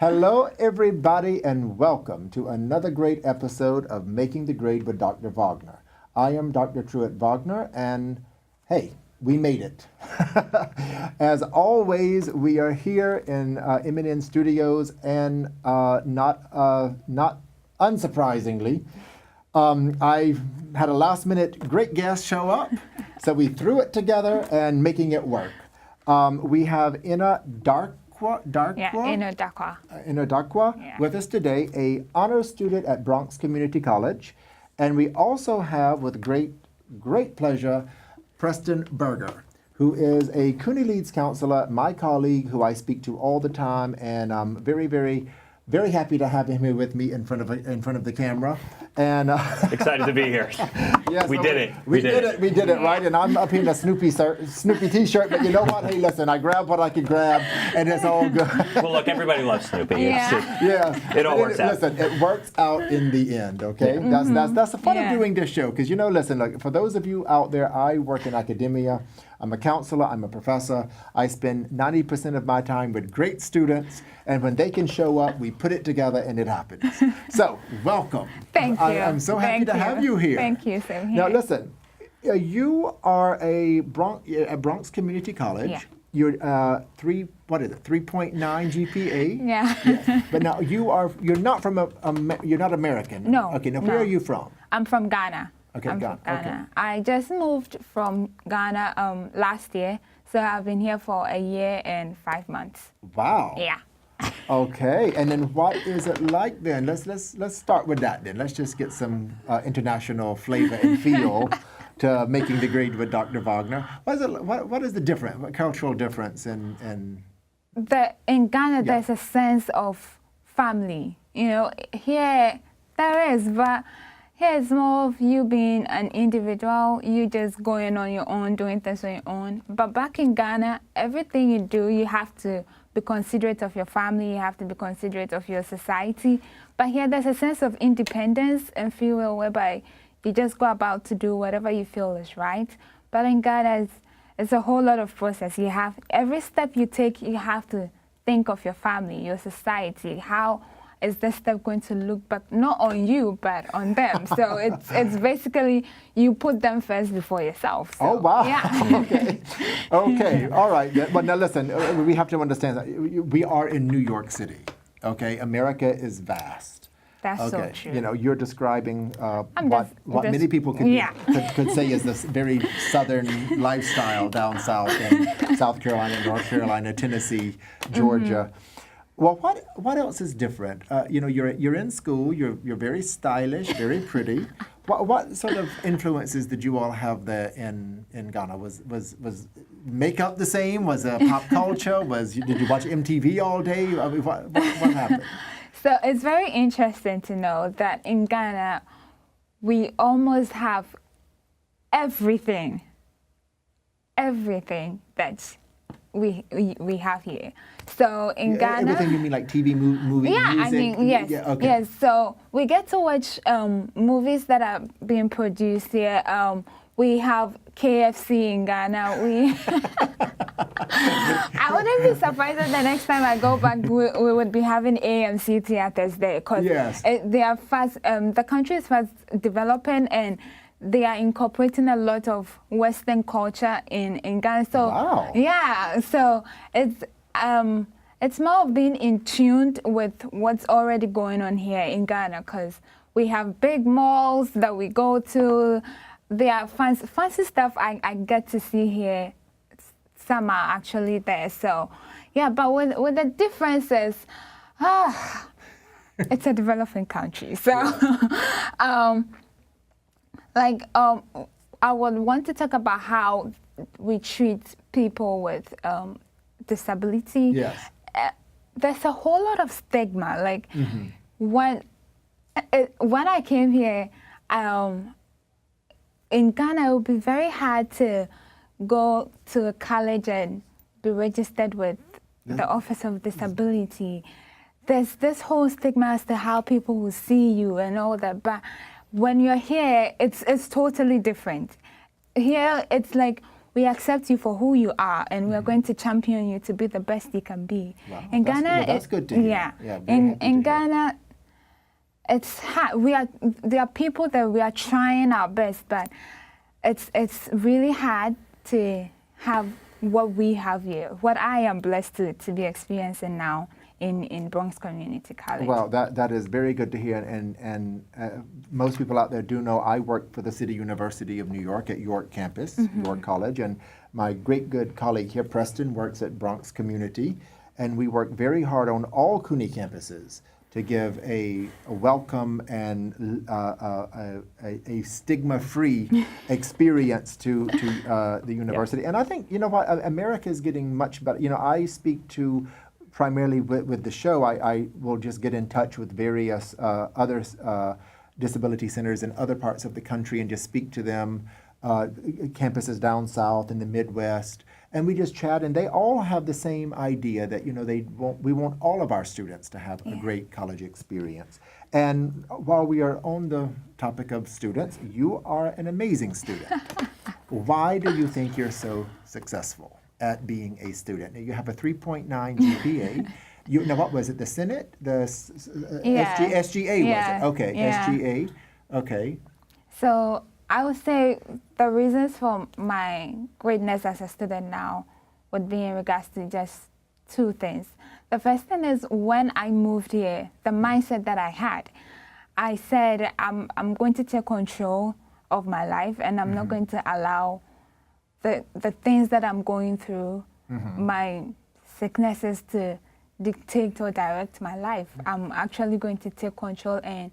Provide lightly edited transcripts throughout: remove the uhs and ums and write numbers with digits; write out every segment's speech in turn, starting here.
Hello, everybody, and welcome to another great episode of Making the Grade with Dr. Vaigneur. I am Dr. Truett Vaigneur, and hey, we made it. As always, we are here in MNN Studios, and not unsurprisingly, I had a last-minute great guest show up, so we threw it together and making it work. We have Eno Darkwa. Yeah, Eno Darkwa. Eno Darkwa with us today, a honors student at Bronx Community College, and we also have, with great pleasure, Preston Henry, who is a CUNY LEADS counselor, my colleague, who I speak to all the time, and I'm very happy to have him here with me in front of the camera. And excited to be here. Yes, we did it. We did it, right? And I'm up here in a Snoopy T-shirt, but you know what? Hey, listen, I grabbed what I could grab, and it's all good. Well, look, everybody loves Snoopy. It all works out. Listen, it works out in the end, okay? Yeah. That's the fun of doing this show, because listen, like, for those of you out there, I work in academia. I'm a counselor, I'm a professor. I spend 90% of my time with great students, and when they can show up, we put it together and it happens. So, welcome. Thank you. I'm so happy to have you here. Thank you, same here. Now, listen, you are at Bronx Community College. Yeah. You're 3.9 GPA. Yeah. Yes. But now you're not American. No. Okay. Now, where are you from? I'm from Ghana. Okay, I'm Ghana. from Ghana. Okay. I just moved from Ghana last year, so I've been here for a year and 5 months. Wow. Yeah. Okay, and then what is it like then? Let's start with that then. Let's just get some international flavor and feel to Making the Grade with Dr. Vaigneur. What is the difference, cultural difference in In Ghana, there's a sense of family. Here there is, but here it's more of you being an individual, you just going on your own, doing things on your own. But back in Ghana, everything you do, you have to be considerate of your family, you have to be considerate of your society. But here there's a sense of independence and free will whereby you just go about to do whatever you feel is right. But in Ghana, it's a whole lot of process. Every step you take, you have to think of your family, your society, how is this step going to look back, not on you, but on them. So it's basically you put them first before yourself. So, oh, wow. Yeah. Okay. All right. But now listen, we have to understand that we are in New York City. Okay. America is vast. That's so true. You're describing what many people could say is this very southern lifestyle down south in South Carolina, North Carolina, Tennessee, Georgia. Well, what else is different? You're in school. You're very stylish, very pretty. What sort of influences did you all have there in Ghana? Was makeup the same? Was pop culture? Did you watch MTV all day? I mean, what happened? So it's very interesting to know that in Ghana, we almost have everything that we have here. So in Ghana, everything you mean like TV, movie, music? I mean, yes. Yeah, okay. Yes. So we get to watch movies that are being produced here. We have KFC in Ghana. I wouldn't be surprised if the next time I go back, we would be having AMC theaters there because they are fast. The country is fast developing and they are incorporating a lot of Western culture in Ghana. So wow. Yeah, so it's more of being in tune with what's already going on here in Ghana because we have big malls that we go to. There are fancy stuff I get to see here. Some are actually there. So yeah, but with the differences, it's a developing country. So I would want to talk about how we treat people with disability. Yes. There's a whole lot of stigma. Like when I came here, in Ghana, it would be very hard to go to a college and be registered with the Office of Disability. There's this whole stigma as to how people will see you and all that. But when you're here, it's totally different. Here, it's like we accept you for who you are, and we're going to champion you to be the best you can be. Wow. In Ghana, that's good to hear. Yeah. In Ghana, it's hard. There are people that we are trying our best, but it's really hard to have what we have here, what I am blessed to be experiencing now in Bronx Community College. Well, that is very good to hear, and most people out there do know I work for the City University of New York at York campus, York College, and my great good colleague here, Preston, works at Bronx Community, and we work very hard on all CUNY campuses to give a welcome and a stigma-free experience to the university. Yeah. And I think, you know what, America is getting much better. You know, I speak to, primarily with the show, I will just get in touch with various other disability centers in other parts of the country and just speak to them, campuses down south in the Midwest, and we just chat, and they all have the same idea that, you know, we want all of our students to have a great college experience. And while we are on the topic of students, you are an amazing student. Why do you think you're so successful at being a student? Now, you have a 3.9 GPA. You know, what was it? The Senate? The SGA, was it? Okay, yeah. SGA. Okay. So I would say the reasons for my greatness as a student now would be in regards to just two things. The first thing is, when I moved here, the mindset that I had, I said I'm going to take control of my life, and I'm not going to allow the things that I'm going through, my sicknesses, to dictate or direct my life. I'm actually going to take control and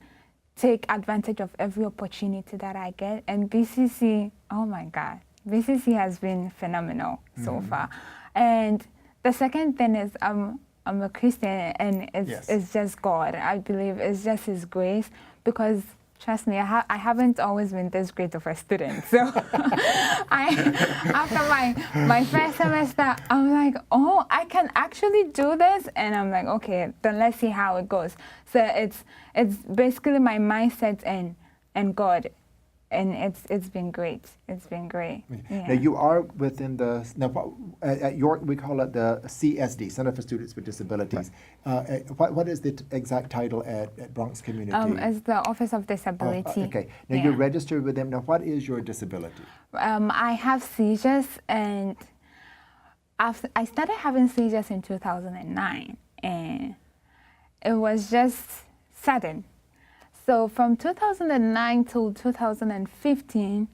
take advantage of every opportunity that I get. And BCC, oh my God, BCC has been phenomenal so far. And the second thing is, I'm a Christian, and it's just God. I believe it's just His grace, because trust me, I haven't always been this great of a student. So after my first semester, I'm like, oh, I can actually do this? And I'm like, okay, then let's see how it goes. So it's basically my mindset and God, and it's been great. It's been great. Yeah. Now, you are within the, now, at York, we call it the CSD, Center for Students with Disabilities. Right. What is the exact title at Bronx Community? It's the Office of Disabilities. Okay. Now, you're registered with them. Now, what is your disability? I have seizures, and I started having seizures in 2009, and it was just sudden. So from 2009 to 2015,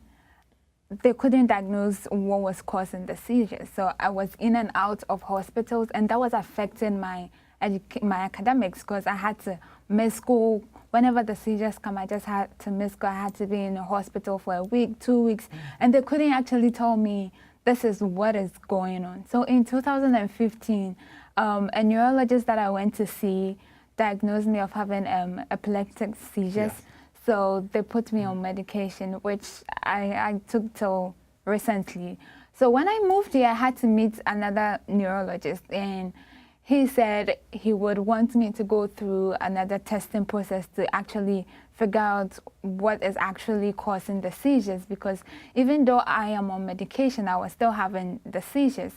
they couldn't diagnose what was causing the seizures. So I was in and out of hospitals, and that was affecting my academics, because I had to miss school. Whenever the seizures come, I just had to miss school. I had to be in a hospital for a week, 2 weeks, and they couldn't actually tell me this is what is going on. So in 2015, a neurologist that I went to see diagnosed me of having epileptic seizures. Yes. So they put me on medication, which I took till recently. So when I moved here, I had to meet another neurologist, and he said he would want me to go through another testing process to actually figure out what is actually causing the seizures, because even though I am on medication, I was still having the seizures.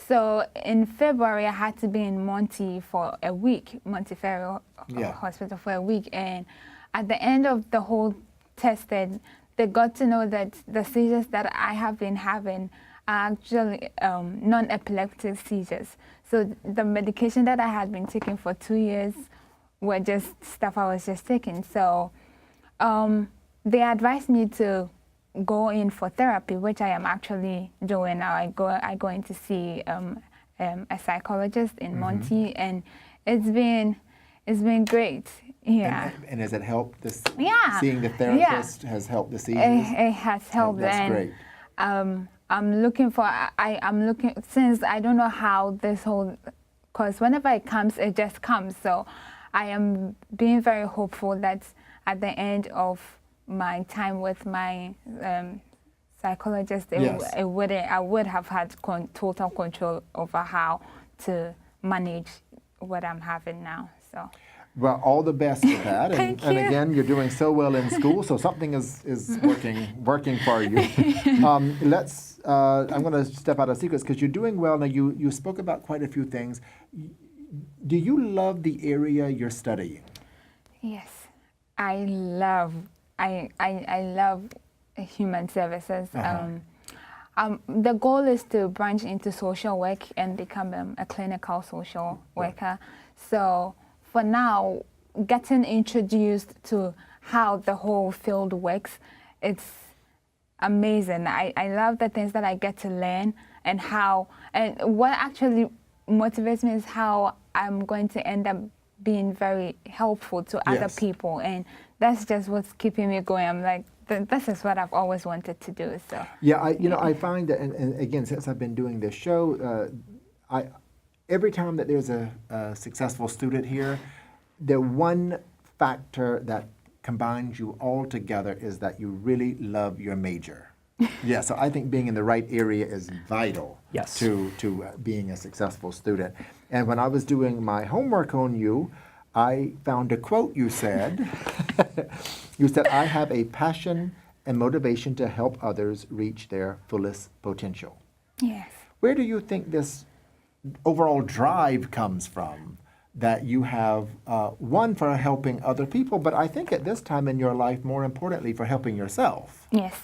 So in February, I had to be in Monty for a week, Montefiore Hospital for a week. And at the end of the whole testing, they got to know that the seizures that I have been having are actually non-epileptic seizures. So the medication that I had been taking for 2 years were just stuff I was just taking. So they advised me to go in for therapy, which I am actually doing now. I go in to see a psychologist in Monty, and it's been great. Yeah. And has it helped? Seeing the therapist has helped the seizures? It has helped. That's great. I'm looking since I don't know how this whole, because whenever it comes, it just comes. So I am being very hopeful that at the end of my time with my psychologist, I would have had total control over how to manage what I'm having now. So. Well, all the best with that. Thank and you. again, you're doing so well in school, so something is working for you. I'm going to step out of secrets because you're doing well. Now, you spoke about quite a few things. Do you love the area you're studying? Yes, I love human services. The goal is to branch into social work and become a clinical social worker. So for now, getting introduced to how the whole field works, it's amazing. I love the things that I get to learn and what actually motivates me is how I'm going to end up being very helpful to other people, and that's just what's keeping me going. I'm like, this is what I've always wanted to do. So yeah, I find that, and again, since I've been doing this show, every time that there's a successful student here, the one factor that combines you all together is that you really love your major. Yeah, so I think being in the right area is vital to being a successful student. And when I was doing my homework on you, I found a quote you said. You said, "I have a passion and motivation to help others reach their fullest potential." yes. Where do you think this overall drive comes from? That you have, one, for helping other people, but I think at this time in your life, more importantly, for helping yourself. Yes.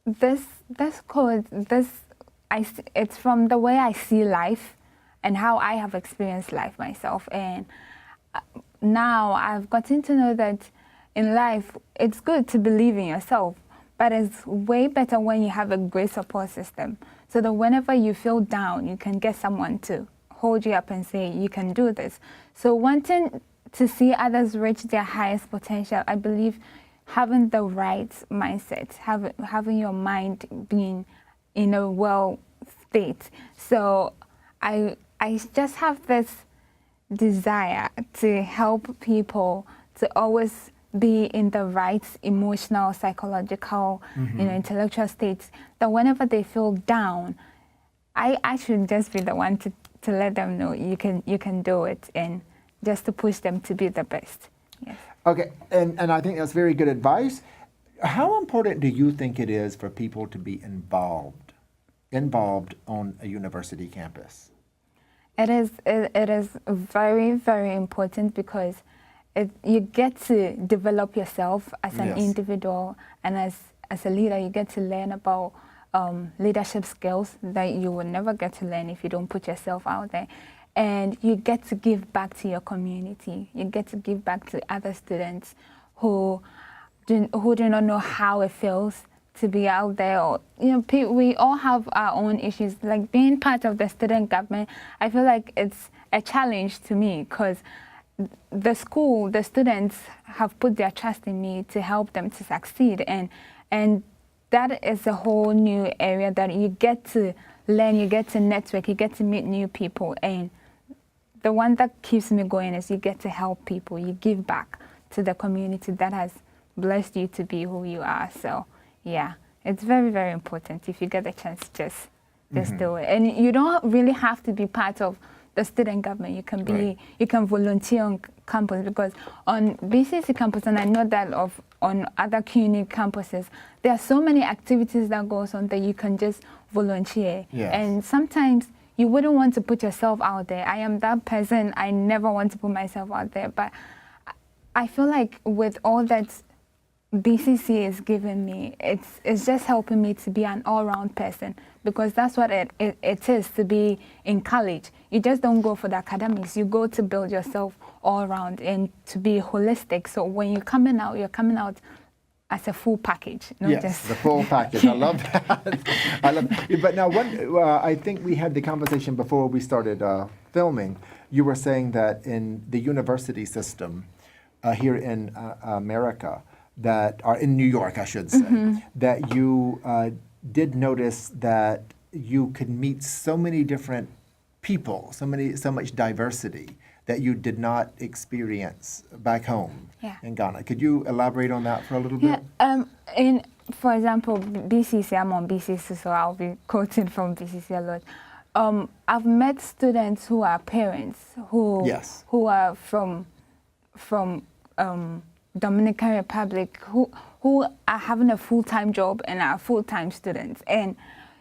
This quote, it's from the way I see life and how I have experienced life myself. And now I've gotten to know that in life, it's good to believe in yourself, but it's way better when you have a great support system. So that whenever you feel down, you can get someone to hold you up and say, you can do this. So wanting to see others reach their highest potential, I believe having the right mindset, having your mind being in a well state. So I just have this desire to help people to always be in the right emotional, psychological, intellectual states, that whenever they feel down, I should just be the one to let them know you can do it, and just to push them to be the best. Yes. Okay, and I think that's very good advice. How important do you think it is for people to be involved on a university campus? It is very, very important because you get to develop yourself as an individual, and as a leader, you get to learn about leadership skills that you will never get to learn if you don't put yourself out there. And you get to give back to your community. You get to give back to other students who do not know how it feels to be out there. Or, we all have our own issues. Like being part of the student government, I feel like it's a challenge to me because the students have put their trust in me to help them to succeed. And that is a whole new area that you get to learn, you get to network, you get to meet new people. And the one that keeps me going is you get to help people, you give back to the community that has blessed you to be who you are. So yeah, it's very, very important. If you get a chance, just do it. And you don't really have to be part of the student government. You can you can volunteer on campus, because on BCC campus, and I know that on other CUNY campuses, there are so many activities that goes on that you can just volunteer. Yes. And sometimes you wouldn't want to put yourself out there. I am that person. I never want to put myself out there. But I feel like with all that BCC is giving me, it's just helping me to be an all-round person, because that's what it is to be in college. You just don't go for the academics. You go to build yourself all around and to be holistic. So when you're coming out as a full package, not just the full package. I love that. I love that. But now, I think we had the conversation before we started filming. You were saying that in the university system here in America, or in New York, I should say, that you did notice that you could meet so many different people, so much diversity that you did not experience back home in Ghana. Could you elaborate on that for a little bit? For example, BCC, I'm on BCC, so I'll be quoting from BCC a lot. I've met students who are parents who are from Dominican Republic who are having a full-time job and are full-time students, and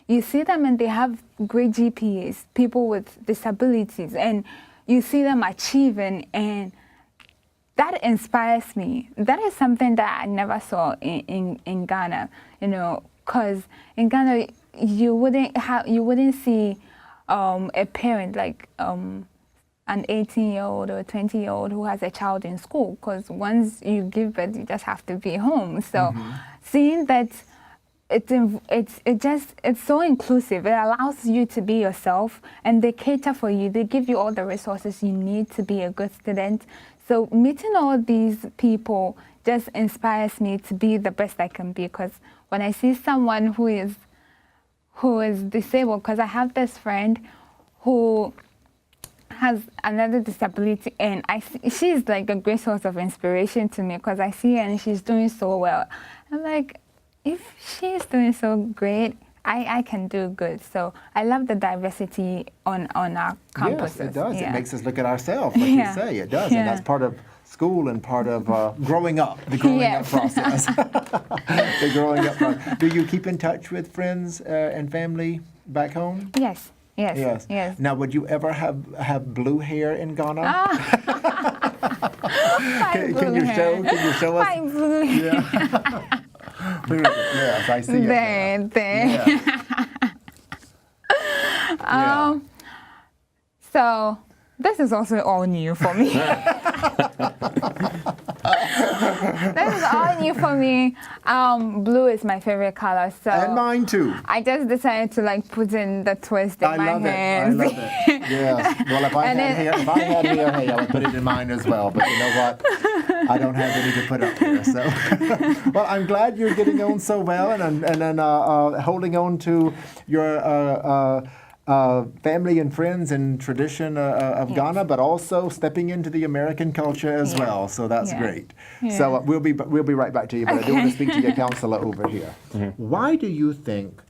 you see them and they have great GPAs, people with disabilities, and you see them achieving, and that inspires me. That is something that I never saw in Ghana, because in Ghana you wouldn't see a parent like an 18-year-old or a 20-year-old who has a child in school, because once you give birth, you just have to be home. So seeing that it's so inclusive. It allows you to be yourself, and they cater for you. They give you all the resources you need to be a good student. So meeting all these people just inspires me to be the best I can be, because when I see someone who is disabled, because I have this friend who has another disability, and she's like a great source of inspiration to me, because I see her and she's doing so well. I'm like, if she's doing so great, I can do good. So I love the diversity on our campuses. Yes, it does. Yeah. It makes us look at ourselves, like you say. It does, and that's part of school and part of growing up, the growing up process. The growing up process. Do you keep in touch with friends and family back home? Yes. Now, would you ever have blue hair in Ghana? Can you show us? My blue hair. Yeah. Yes, I see it. There. Yeah. So this is also all new for me. This is all new for me. Blue is my favorite color, so and mine too. I just decided to put in the twist in my hands. I love it. Yes. Well, if I had hair, hey, I would put it in mine as well. But you know what? I don't have any to put up here. So, well, I'm glad you're getting on so well, and then holding on to your family and friends and tradition of Ghana, but also stepping into the American culture as well. So that's great. Yeah. So we'll be right back to you, but I do want to speak to your counselor over here. Why do you think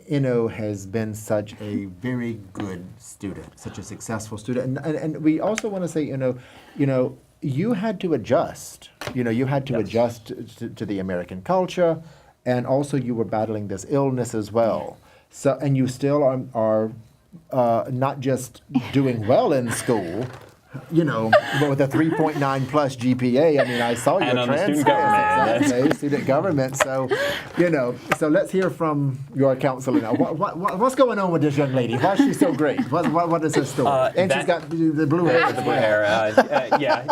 Eno has been such a very good student, such a successful student? And we also want to say, you had to adjust. You had to adjust to the American culture, and also you were battling this illness as well. So, and you still are not just doing well in school, but with a 3.9 plus GPA. I mean, I saw your transcript. Student government. So, so let's hear from your counselor now. What's going on with this young lady? Why is she so great? What is her story? And she's got the blue hair. The blue hair.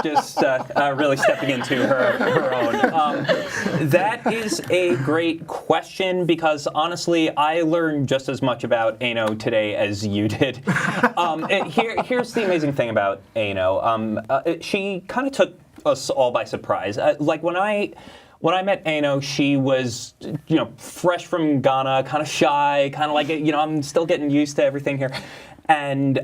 Just really stepping into her own. That is a great question, because honestly, I learned just as much about Eno today as you did. Here's the amazing thing about Eno. She kind of took us all by surprise. When I met Eno, she was, fresh from Ghana, kind of shy, kind of I'm still getting used to everything here, and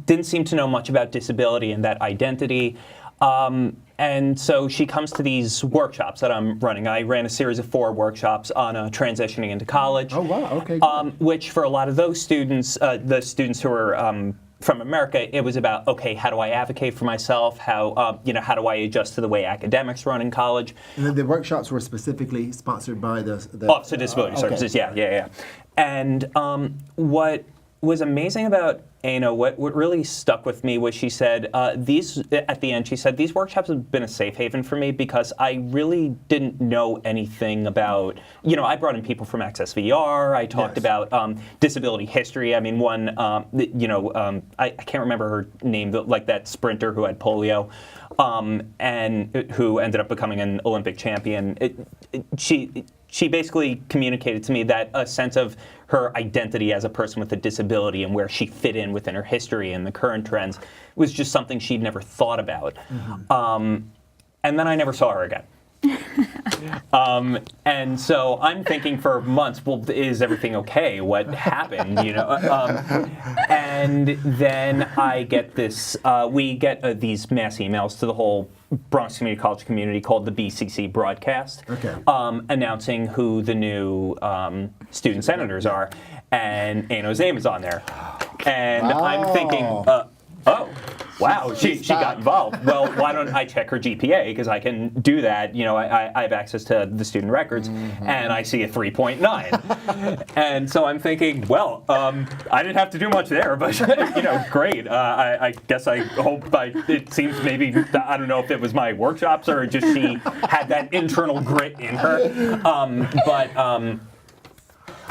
didn't seem to know much about disability and that identity. And so she comes to these workshops that I'm running. I ran a series of 4 workshops on transitioning into college. Oh, wow. Okay. Which for a lot of those students, the students who are from America, it was about, okay, how do I advocate for myself? How do I adjust to the way academics run in college? And the workshops were specifically sponsored by the Office of Disability Services. Yeah. And what was amazing about Eno, what really stuck with me was she said, at the end, she said, these workshops have been a safe haven for me, because I really didn't know anything about, I brought in people from XSVR, I talked about disability history. I mean, one, I can't remember her name, like that sprinter who had polio, and who ended up becoming an Olympic champion. She basically communicated to me that a sense of her identity as a person with a disability and where she fit in within her history and the current trends was just something she'd never thought about. And then I never saw her again. And so I'm thinking for months, well, is everything okay? What happened? And then I get this, we get these mass emails to the whole Bronx Community College community called the BCC broadcast, announcing who the new student senators are. and Eno's name is on there. And Wow. I'm thinking, oh, wow, she got involved. Well, why don't I check her GPA, because I can do that. You know, I have access to the student records, and I see a 3.9. And so I'm thinking, well, I didn't have to do much there, but, you know, great. I guess I hope it seems maybe, I don't know if it was my workshops or just she had that internal grit in her.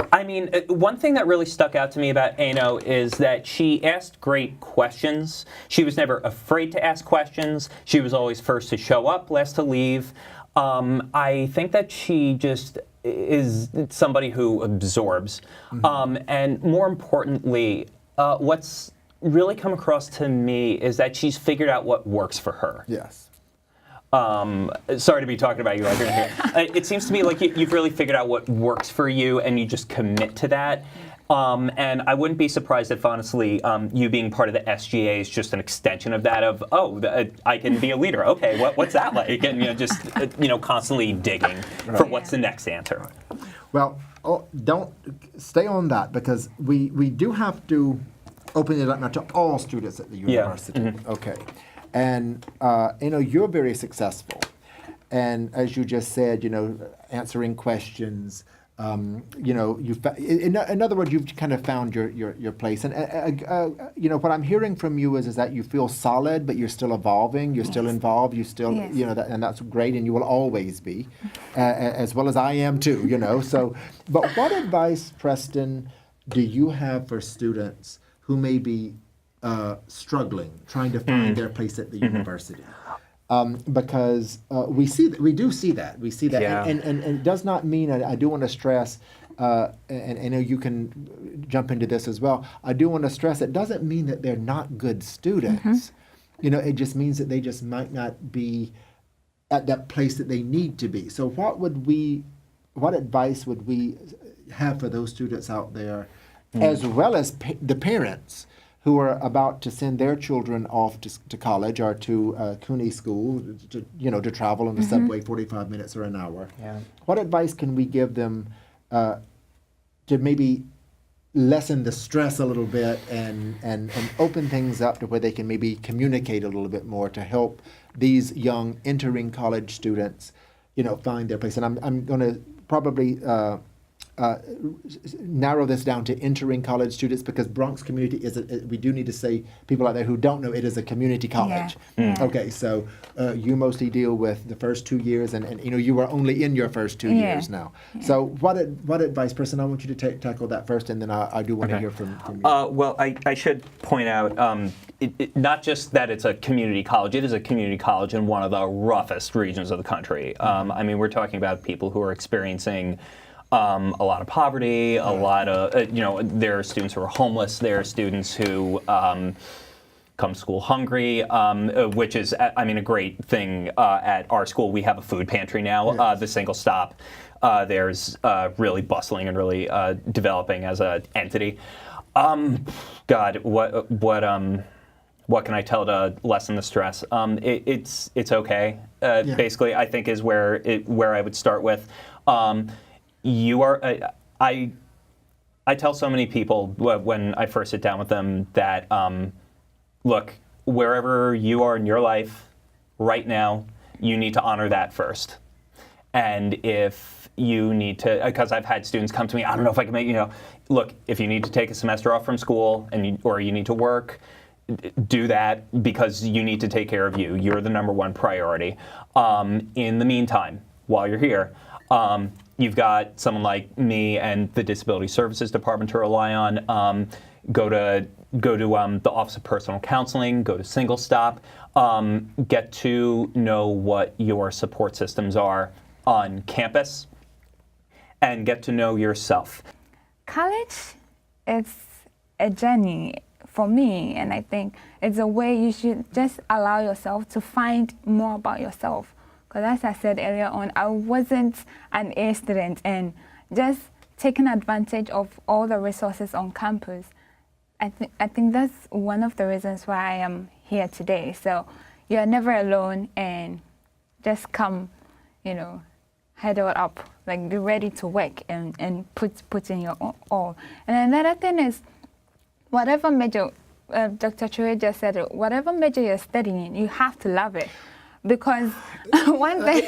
I mean, one thing that really stuck out to me about Eno is that she asked great questions. She was never afraid to ask questions. She was always first to show up, last to leave. I think that she just is somebody who absorbs. And more importantly, what's really come across to me is that she's figured out what works for her. Yes. Sorry to be talking about you right here. It seems to me like you've really figured out what works for you, and you just commit to that. And I wouldn't be surprised if, honestly, you being part of the SGA is just an extension of that. Of I can be a leader. Okay, what's that like? And just constantly digging for what's the next answer. Well, don't stay on that, because we do have to open it up now to all students at the university. Okay. And, you're very successful. And as you just said, answering questions, in other words, you've kind of found your place. And, what I'm hearing from you is that you feel solid, but you're still evolving, you're still involved, you still, and that's great, and you will always be, as well as I am too, So, but what advice, Preston, do you have for students who may be struggling, trying to find their place at the university, because we do see that, Yeah. and it does not mean. I do want to stress, and I know you can jump into this as well. I do want to stress it doesn't mean that they're not good students. It just means that they just might not be at that place that they need to be. So, what advice would we have for those students out there, as well as the parents who are about to send their children off to college or to CUNY school, to travel on the subway 45 minutes or an hour? Yeah. What advice can we give them to maybe lessen the stress a little bit and open things up to where they can maybe communicate a little bit more to help these young entering college students, find their place? And I'm going to probably narrow this down to entering college students, because Bronx Community we do need to say, people out there who don't know, it is a community college. Okay, so you mostly deal with the first 2 years, and you were only in your first 2 years now. So what advice, Preston? I want you to tackle that first, and then I do want to hear from you. Well, I should point out, not just that it's a community college, it is a community college in one of the roughest regions of the country. I mean, we're talking about people who are experiencing a lot of poverty, a lot of, there are students who are homeless, there are students who come to school hungry, which is, a great thing at our school. We have a food pantry now, the Single Stop. There's really bustling and really developing as an entity. God, what can I tell to lessen the stress? It's okay. Basically, I think is where I would start with. I tell so many people when I first sit down with them that, look, wherever you are in your life right now, you need to honor that first. And if you need to, because I've had students come to me, I don't know if I can make, look, if you need to take a semester off from school or you need to work, do that, because you need to take care of you. You're the number one priority. In the meantime, while you're here, you've got someone like me and the Disability Services Department to rely on. Go to the Office of Personal Counseling. Go to Single Stop. Get to know what your support systems are on campus, and get to know yourself. College is a journey for me, and I think it's a way you should just allow yourself to find more about yourself. Because as I said earlier on, I wasn't an A student, and just taking advantage of all the resources on campus, I think that's one of the reasons why I am here today. So you're never alone, and just come, headed up, like be ready to work and put in your all. And another thing is, whatever major, Dr. Chue just said, whatever major you're studying, you have to love it. Because one thing...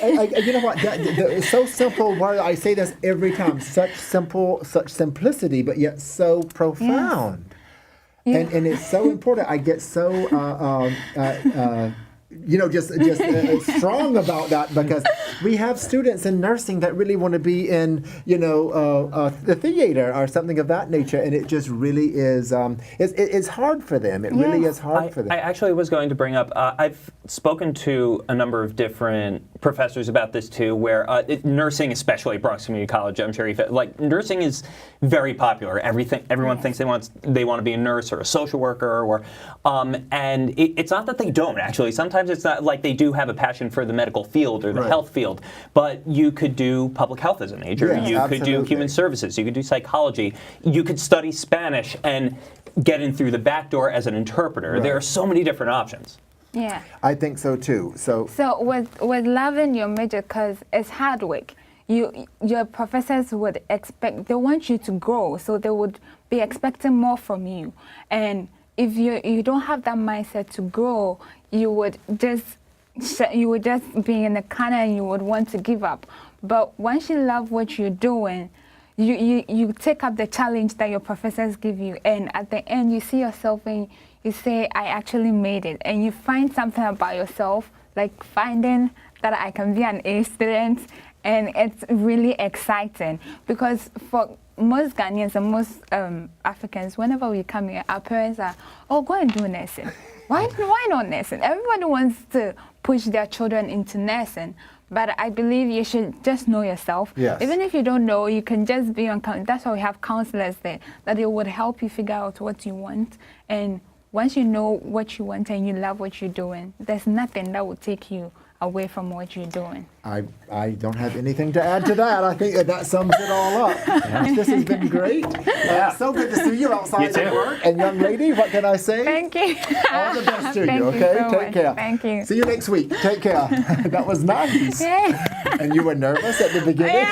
you know what, it's so simple. Why I say this every time, such simplicity, but yet so profound. Yes. And it's so important. I get so... just strong about that, because we have students in nursing that really want to be in, the theater or something of that nature, and it just really is, it's hard for them. It really is hard for them. I actually was going to bring up, I've spoken to a number of different professors about this too, where nursing, especially at Bronx Community College, I'm sure nursing is very popular. Everyone thinks they want to be a nurse or a social worker, and it's not that they don't, actually. Sometimes it's not like they do have a passion for the medical field or the health field, but you could do public health as a major. Yes, you could do human services. You could do psychology. You could study Spanish and get in through the back door as an interpreter. Right. There are so many different options. Yeah. I think so too. So with loving your major, because it's hard work, your professors would they want you to grow, so they would be expecting more from you. And if you don't have that mindset to grow, you would just be in the corner and you would want to give up. But once you love what you're doing, you take up the challenge that your professors give you, and at the end you see yourself and you say, I actually made it. And you find something about yourself, like finding that I can be an A student, and it's really exciting. Because for most Ghanaians and most Africans, whenever we come here, our parents are, oh, go and do nursing. Why not nursing? Everybody wants to push their children into nursing. But I believe you should just know yourself. Yes. Even if you don't know, you can just be on, that's why we have counselors there, that they would help you figure out what you want. And once you know what you want and you love what you're doing, there's nothing that will take you away from what you're doing. I don't have anything to add to that. I think that sums it all up. This has been great. So good to see you outside of work. And young lady, what can I say? Thank you. All the best to you, Thank okay? You so Take much. care. Thank you. See you next week. Take care. That was nice. Yeah. And you were nervous at the beginning?